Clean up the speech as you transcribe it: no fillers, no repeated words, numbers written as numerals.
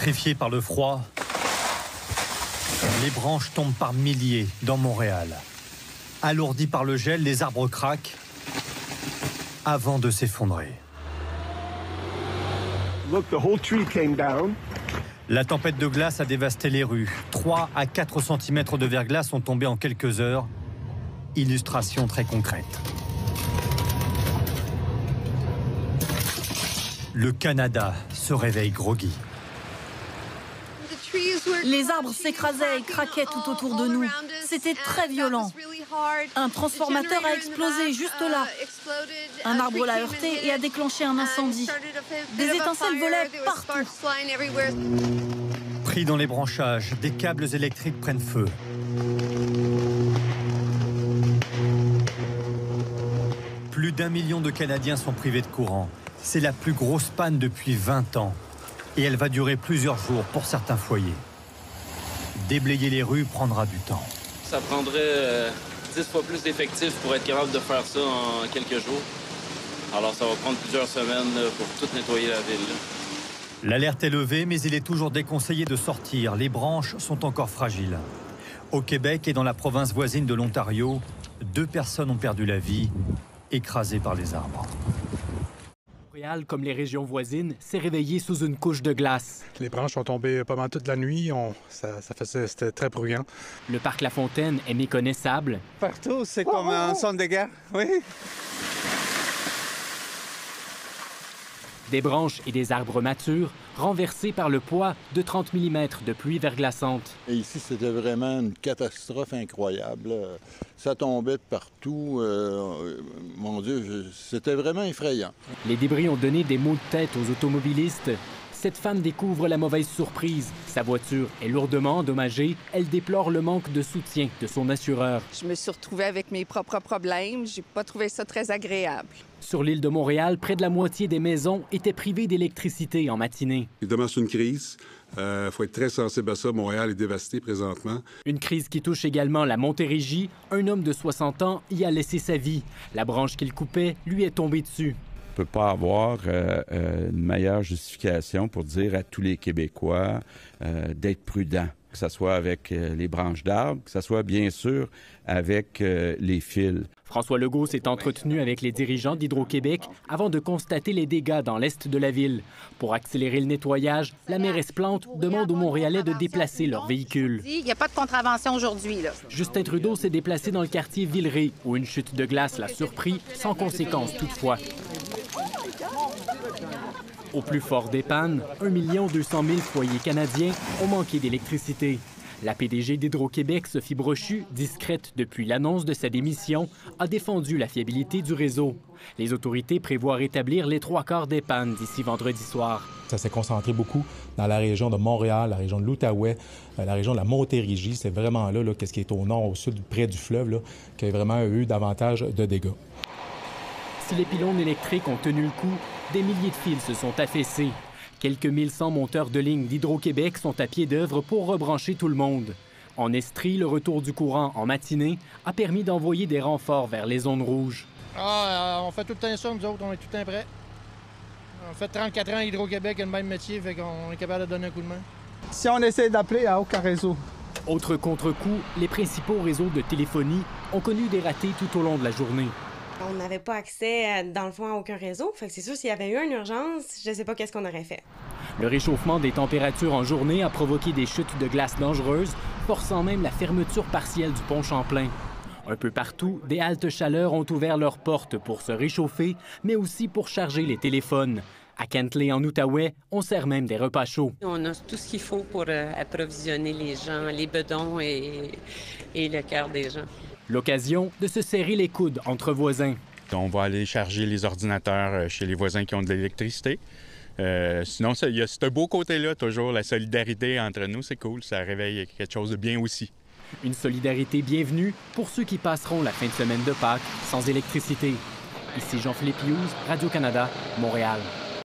Pétrifiés par le froid, les branches tombent par milliers dans Montréal. Alourdis par le gel, les arbres craquent avant de s'effondrer. Look, the whole tree came down. La tempête de glace a dévasté les rues. 3 à 4 cm de verglas sont tombés en quelques heures. Illustration très concrète. Le Canada se réveille groggy. Les arbres s'écrasaient et craquaient tout autour de nous. C'était très violent. Un transformateur a explosé juste là. Un arbre l'a heurté et a déclenché un incendie. Des étincelles volaient partout. Pris dans les branchages, des câbles électriques prennent feu. Plus d'1 million de Canadiens sont privés de courant. C'est la plus grosse panne depuis 20 ans. Et elle va durer plusieurs jours pour certains foyers. Déblayer les rues prendra du temps. Ça prendrait 10 fois plus d'effectifs pour être capable de faire ça en quelques jours. Alors ça va prendre plusieurs semaines pour tout nettoyer la ville. L'alerte est levée, mais il est toujours déconseillé de sortir. Les branches sont encore fragiles. Au Québec et dans la province voisine de l'Ontario, 2 personnes ont perdu la vie, écrasées par les arbres. Montréal, comme les régions voisines, s'est réveillé sous une couche de glace. Les branches sont tombées pendant toute la nuit. C'était très bruyant. Le parc La Fontaine est méconnaissable. Partout, c'est comme un son de guerre, oui. Des branches et des arbres matures renversés par le poids de 30 mm de pluie verglaçante. Et ici, c'était vraiment une catastrophe incroyable. Ça tombait de partout. Mon Dieu, c'était vraiment effrayant. Les débris ont donné des maux de tête aux automobilistes. Cette femme découvre la mauvaise surprise. Sa voiture est lourdement endommagée. Elle déplore le manque de soutien de son assureur. Je me suis retrouvée avec mes propres problèmes. J'ai pas trouvé ça très agréable. Sur l'île de Montréal, près de la moitié des maisons étaient privées d'électricité en matinée. Évidemment, c'est une crise. Il faut être très sensible à ça. Montréal est dévasté présentement. Une crise qui touche également la Montérégie. Un homme de 60 ans y a laissé sa vie. La branche qu'il coupait lui est tombée dessus. On ne peut pas avoir une meilleure justification pour dire à tous les Québécois d'être prudents, que ce soit avec les branches d'arbres, que ce soit bien sûr avec les fils. François Legault s'est entretenu avec les dirigeants d'Hydro-Québec avant de constater les dégâts dans l'est de la ville. Pour accélérer le nettoyage, la mairesse Plante demande aux Montréalais de déplacer leurs véhicules. Il n'y a pas de contravention aujourd'hui, là. Justin Trudeau s'est déplacé dans le quartier Villeray, où une chute de glace l'a surpris, sans conséquence toutefois. Au plus fort des pannes, 1 200 000 foyers canadiens ont manqué d'électricité. La PDG d'Hydro-Québec, Sophie Brochu, discrète depuis l'annonce de sa démission, a défendu la fiabilité du réseau. Les autorités prévoient rétablir les 3/4 des pannes d'ici vendredi soir. Ça s'est concentré beaucoup dans la région de Montréal, la région de l'Outaouais, la région de la Montérégie. C'est vraiment là, qu'est-ce qui est au nord, au sud, près du fleuve, là, qui a vraiment eu davantage de dégâts. Si les pylônes électriques ont tenu le coup, des milliers de fils se sont affaissés. Quelques 1100 monteurs de ligne d'Hydro-Québec sont à pied d'œuvre pour rebrancher tout le monde. En Estrie, le retour du courant en matinée a permis d'envoyer des renforts vers les zones rouges. On fait tout le temps ça, nous autres, on est tout le temps prêts. On fait 34 ans à Hydro-Québec, a le même métier, fait qu'on est capable de donner un coup de main. Si on essaie d'appeler, il n'y a aucun réseau. Autre contre-coup, les principaux réseaux de téléphonie ont connu des ratés tout au long de la journée. On n'avait pas accès, dans le fond, à aucun réseau. Fait que c'est sûr, s'il y avait eu une urgence, je ne sais pas qu'est-ce qu'on aurait fait. Le réchauffement des températures en journée a provoqué des chutes de glace dangereuses, forçant même la fermeture partielle du pont Champlain. Un peu partout, des haltes chaleur ont ouvert leurs portes pour se réchauffer, mais aussi pour charger les téléphones. À Kentley, en Outaouais, on sert même des repas chauds. On a tout ce qu'il faut pour approvisionner les gens, les bedons et le cœur des gens. L'occasion de se serrer les coudes entre voisins. On va aller charger les ordinateurs chez les voisins qui ont de l'électricité. Sinon, il y a ce beau côté-là, toujours, la solidarité entre nous, c'est cool. Ça réveille quelque chose de bien aussi. Une solidarité bienvenue pour ceux qui passeront la fin de semaine de Pâques sans électricité. Ici Jean-Philippe Hughes, Radio-Canada, Montréal.